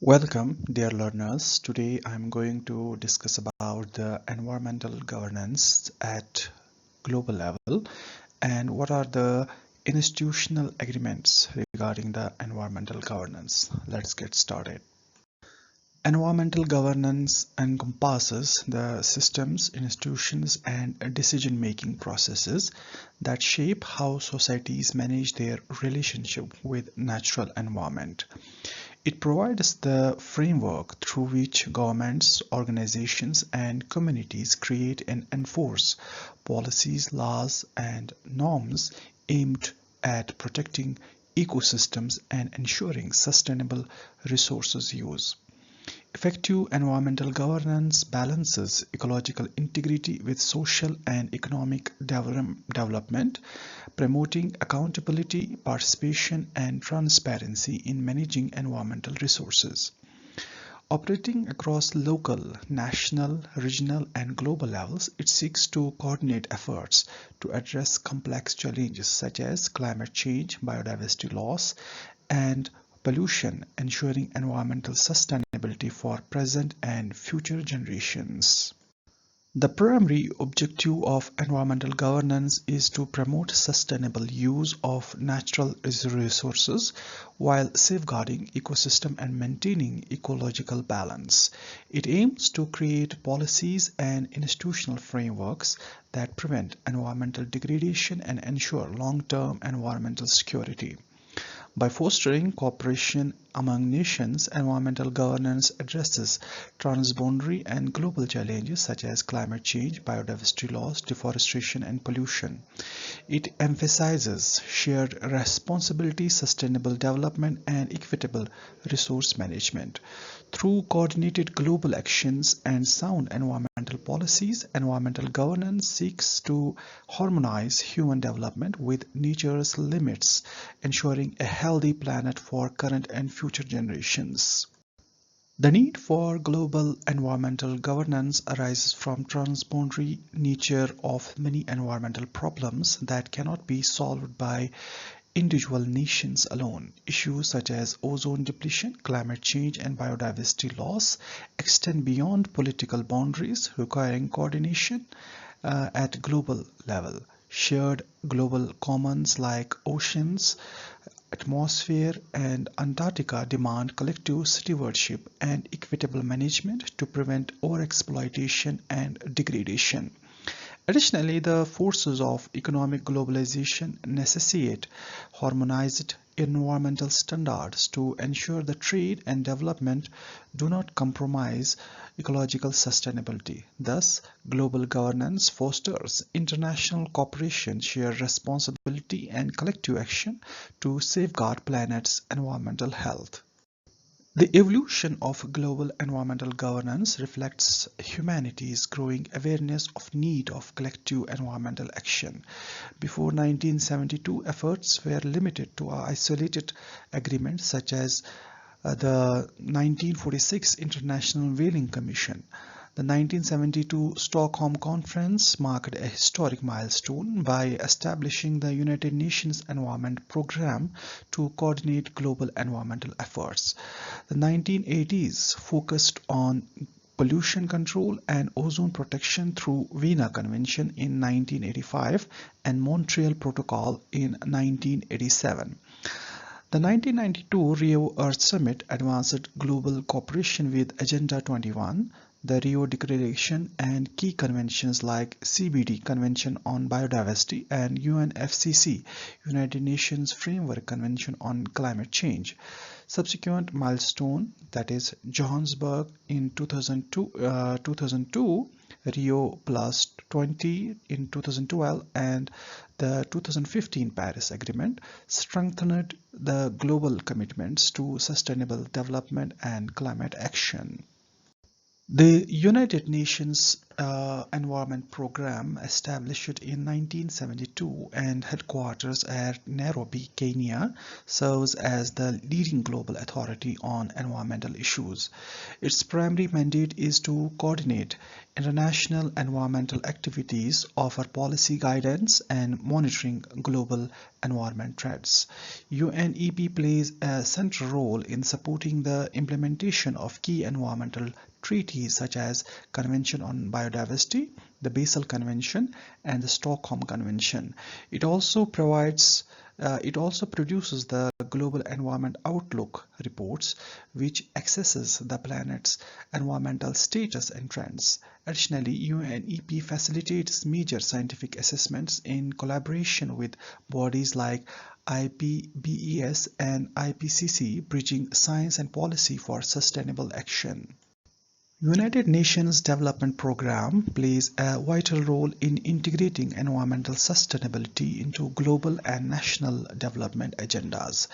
Welcome, dear learners. Today I'm going to discuss about the environmental governance at global level and what are the institutional agreements regarding the environmental governance. Let's get started. Environmental governance encompasses the systems, institutions, and decision-making processes that shape how societies manage their relationship with natural environment. It provides the framework through which governments, organizations, and communities create and enforce policies, laws, and norms aimed at protecting ecosystems and ensuring sustainable resources use. Effective environmental governance balances ecological integrity with social and economic development, promoting accountability, participation, and transparency in managing environmental resources. Operating across local, national, regional, and global levels, it seeks to coordinate efforts to address complex challenges such as climate change, biodiversity loss, and pollution, ensuring environmental sustainability for present and future generations. The primary objective of environmental governance is to promote sustainable use of natural resources while safeguarding ecosystem and maintaining ecological balance. It aims to create policies and institutional frameworks that prevent environmental degradation and ensure long-term environmental security. By fostering cooperation among nations, environmental governance addresses transboundary and global challenges such as climate change, biodiversity loss, deforestation, and pollution. It emphasizes shared responsibility, sustainable development, and equitable resource management. Through coordinated global actions and sound environmental policies, environmental governance seeks to harmonize human development with nature's limits, ensuring a healthy planet for current and future generations. The need for global environmental governance arises from transboundary nature of many environmental problems that cannot be solved by individual nations alone. Issues such as ozone depletion, climate change, and biodiversity loss extend beyond political boundaries, requiring coordination at global level. Shared global commons like oceans, atmosphere, and Antarctica demand collective stewardship and equitable management to prevent overexploitation and degradation. Additionally, the forces of economic globalization necessitate harmonized environmental standards to ensure that trade and development do not compromise ecological sustainability. Thus, global governance fosters international cooperation, shared responsibility, and collective action to safeguard planet's environmental health. The evolution of global environmental governance reflects humanity's growing awareness of need of collective environmental action. Before 1972, efforts were limited to isolated agreements such as the 1946 International Whaling Commission. The 1972 Stockholm Conference marked a historic milestone by establishing the United Nations Environment Programme to coordinate global environmental efforts. The 1980s focused on pollution control and ozone protection through Vienna Convention in 1985 and Montreal Protocol in 1987. The 1992 Rio Earth Summit advanced global cooperation with Agenda 21, the Rio Declaration, and key conventions like CBD Convention on Biodiversity and UNFCCC United Nations Framework Convention on Climate Change. Subsequent milestone, that is Johannesburg in 2002, Rio Plus 20 in 2012, and the 2015 Paris Agreement strengthened the global commitments to sustainable development and climate action. The United Nations Environment Program, established in 1972 and headquarters at Nairobi, Kenya, serves as the leading global authority on environmental issues. Its primary mandate is to coordinate international environmental activities, offer policy guidance, and monitoring global environment threats. UNEP plays a central role in supporting the implementation of key environmental treaties such as Convention on Biodiversity, the Basel Convention, and the Stockholm Convention. It also provides it also produces the Global Environment Outlook reports, which assesses the planet's environmental status and trends. Additionally, UNEP facilitates major scientific assessments in collaboration with bodies like IPBES and IPCC, bridging science and policy for sustainable action. United Nations Development Programme plays a vital role in integrating environmental sustainability into global and national development agendas.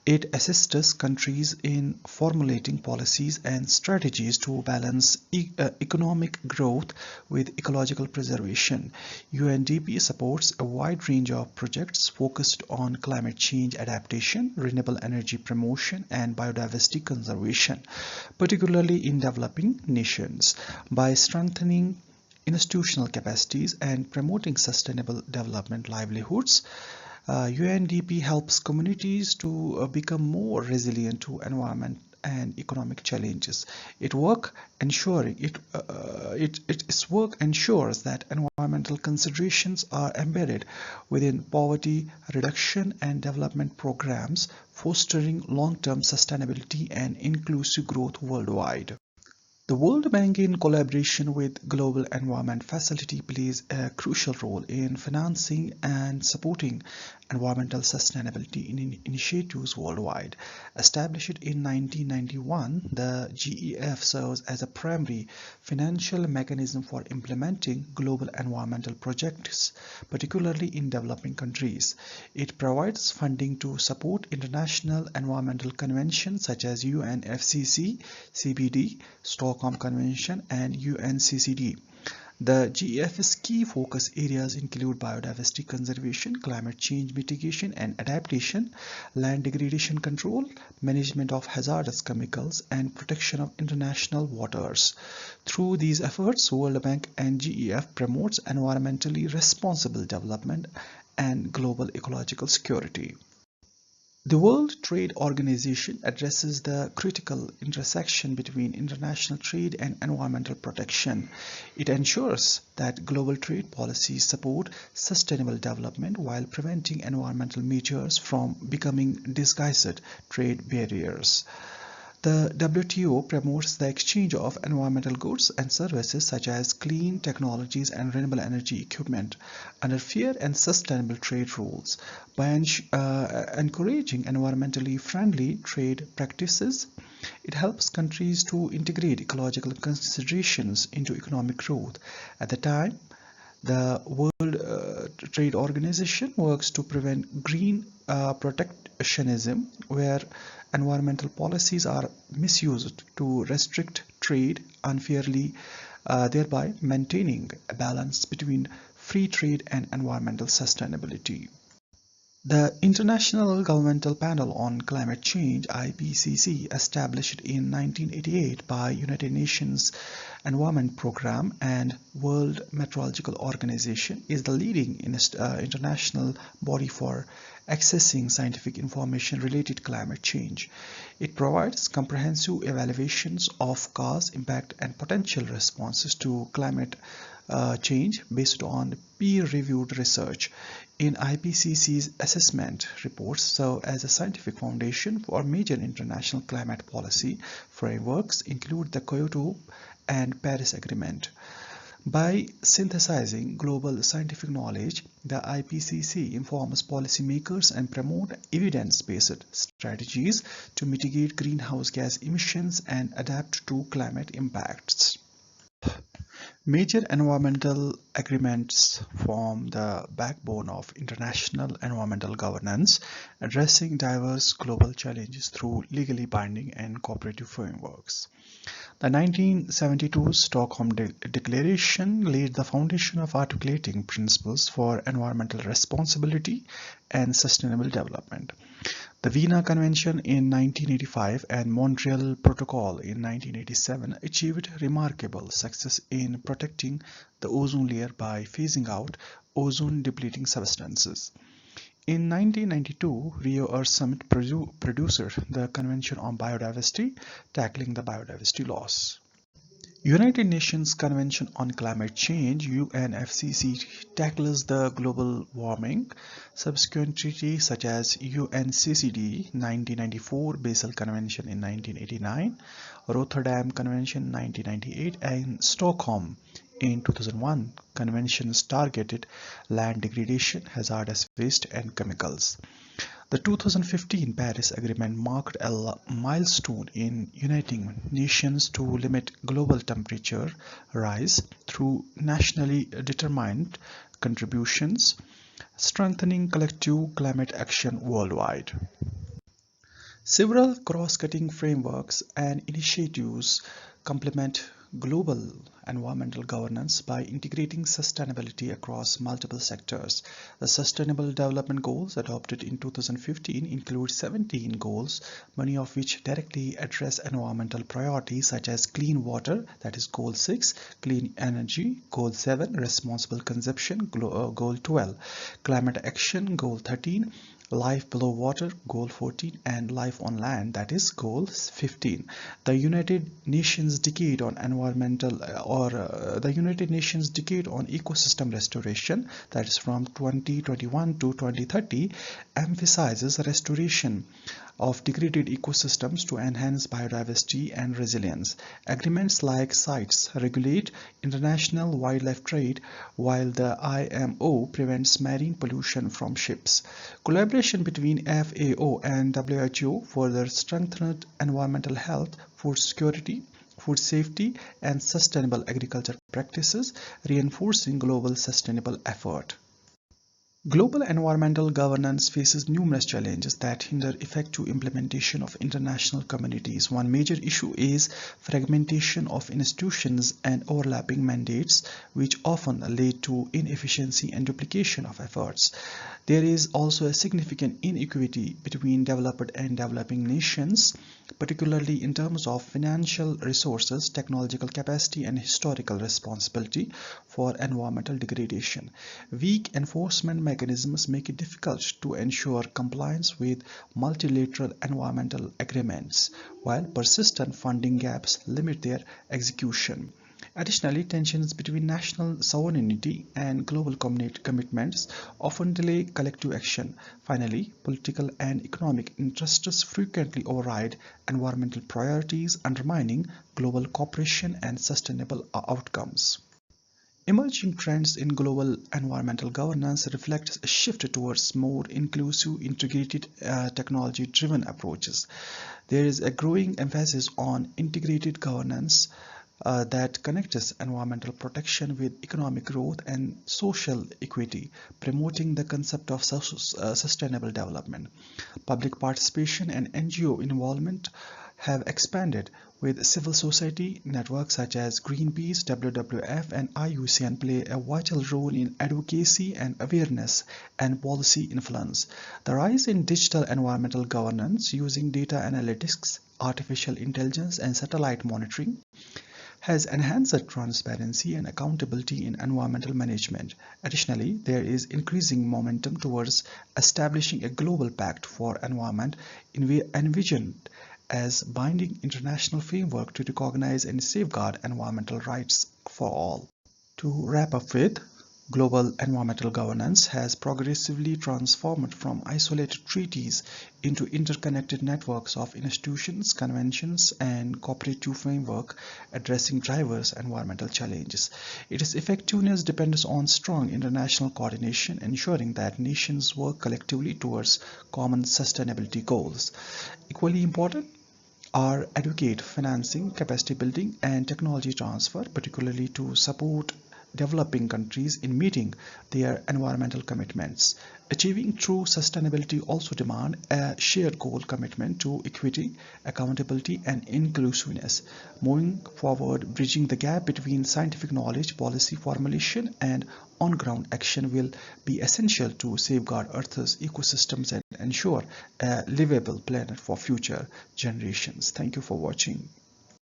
It assists countries in formulating policies and strategies to balance economic growth with ecological preservation. UNDP supports a wide range of projects focused on climate change adaptation, renewable energy promotion, and biodiversity conservation, particularly in developing nations. By strengthening institutional capacities and promoting sustainable development livelihoods, UNDP helps communities to become more resilient to environment and economic challenges. Its work ensures that environmental considerations are embedded within poverty reduction and development programs, fostering long-term sustainability and inclusive growth worldwide. The World Bank, in collaboration with Global Environment Facility, plays a crucial role in financing and supporting environmental sustainability initiatives worldwide. Established in 1991, the GEF serves as a primary financial mechanism for implementing global environmental projects, particularly in developing countries. It provides funding to support international environmental conventions such as UNFCCC, CBD, Stockholm Convention, and UNCCD. The GEF's key focus areas include biodiversity conservation, climate change mitigation and adaptation, land degradation control, management of hazardous chemicals, and protection of international waters. Through these efforts, World Bank and GEF promotes environmentally responsible development and global ecological security. The World Trade Organization addresses the critical intersection between international trade and environmental protection. It ensures that global trade policies support sustainable development while preventing environmental measures from becoming disguised trade barriers. The WTO promotes the exchange of environmental goods and services such as clean technologies and renewable energy equipment under fair and sustainable trade rules. By encouraging environmentally friendly trade practices, it helps countries to integrate ecological considerations into economic growth. At the time, the World Trade Organization works to prevent green protectionism, where environmental policies are misused to restrict trade unfairly, thereby maintaining a balance between free trade and environmental sustainability. The International Governmental Panel on Climate Change (IPCC), established in 1988 by United Nations Environment Programme and World Meteorological Organization, is the leading international body for accessing scientific information related to climate change. It provides comprehensive evaluations of cause, impact, and potential responses to climate change based on peer-reviewed research. In IPCC's assessment reports serve as a scientific foundation for major international climate policy frameworks, include the Kyoto and Paris Agreement. By synthesizing global scientific knowledge, the IPCC informs policymakers and promote evidence-based strategies to mitigate greenhouse gas emissions and adapt to climate impacts. Major environmental agreements form the backbone of international environmental governance, addressing diverse global challenges through legally binding and cooperative frameworks. The 1972 Stockholm Declaration laid the foundation of articulating principles for environmental responsibility and sustainable development. The Vienna Convention in 1985 and Montreal Protocol in 1987 achieved remarkable success in protecting the ozone layer by phasing out ozone-depleting substances. In 1992, Rio Earth Summit produced the Convention on Biodiversity, tackling the biodiversity loss. United Nations Convention on Climate Change (UNFCCC) tackles the global warming. Subsequent treaties such as UNCCD 1994, Basel Convention in 1989, Rotterdam Convention 1998, and Stockholm in 2001 conventions targeted land degradation, hazardous waste, and chemicals. The 2015 Paris Agreement marked a milestone in uniting nations to limit global temperature rise through nationally determined contributions, strengthening collective climate action worldwide. Several cross-cutting frameworks and initiatives complement global environmental governance by integrating sustainability across multiple sectors. The Sustainable Development Goals adopted in 2015 include 17 goals, many of which directly address environmental priorities such as clean water, that is Goal 6, clean energy, Goal 7, responsible consumption, Goal 12, climate action, Goal 13, life below water, Goal 14, and life on land, that is Goal 15. The United Nations Decade on the United Nations Decade on Ecosystem Restoration, that is from 2021 to 2030, emphasizes restoration of degraded ecosystems to enhance biodiversity and resilience. Agreements like CITES regulate international wildlife trade, while the IMO prevents marine pollution from ships. Collaboration between FAO and WHO further strengthened environmental health, food security, food safety, and sustainable agriculture practices, reinforcing global sustainable effort. Global environmental governance faces numerous challenges that hinder effective implementation of international communities. One major issue is fragmentation of institutions and overlapping mandates, which often lead to inefficiency and duplication of efforts. There is also a significant inequity between developed and developing nations, particularly in terms of financial resources, technological capacity, and historical responsibility for environmental degradation. Weak enforcement mechanisms make it difficult to ensure compliance with multilateral environmental agreements, while persistent funding gaps limit their execution. Additionally, tensions between national sovereignty and global commitments often delay collective action. Finally, political and economic interests frequently override environmental priorities, undermining global cooperation and sustainable outcomes. Emerging trends in global environmental governance reflect a shift towards more inclusive, integrated, technology-driven approaches. There is a growing emphasis on integrated governance that connects environmental protection with economic growth and social equity, promoting the concept of sustainable development. Public participation and NGO involvement have expanded, with civil society networks such as Greenpeace, WWF, and IUCN play a vital role in advocacy and awareness and policy influence. The rise in digital environmental governance using data analytics, artificial intelligence, and satellite monitoring has enhanced transparency and accountability in environmental management. Additionally, there is increasing momentum towards establishing a global pact for environment envisioned as binding international framework to recognize and safeguard environmental rights for all. To wrap up with, global environmental governance has progressively transformed from isolated treaties into interconnected networks of institutions, conventions, and cooperative framework addressing diverse environmental challenges. Its effectiveness depends on strong international coordination, ensuring that nations work collectively towards common sustainability goals. Equally important, are adequate financing, capacity building, and technology transfer, particularly to support developing countries in meeting their environmental commitments. Achieving true sustainability also demand a shared goal commitment to equity, accountability, and inclusiveness. Moving forward, bridging the gap between scientific knowledge, policy formulation, and on-ground action will be essential to safeguard Earth's ecosystems and ensure a livable planet for future generations. Thank you for watching.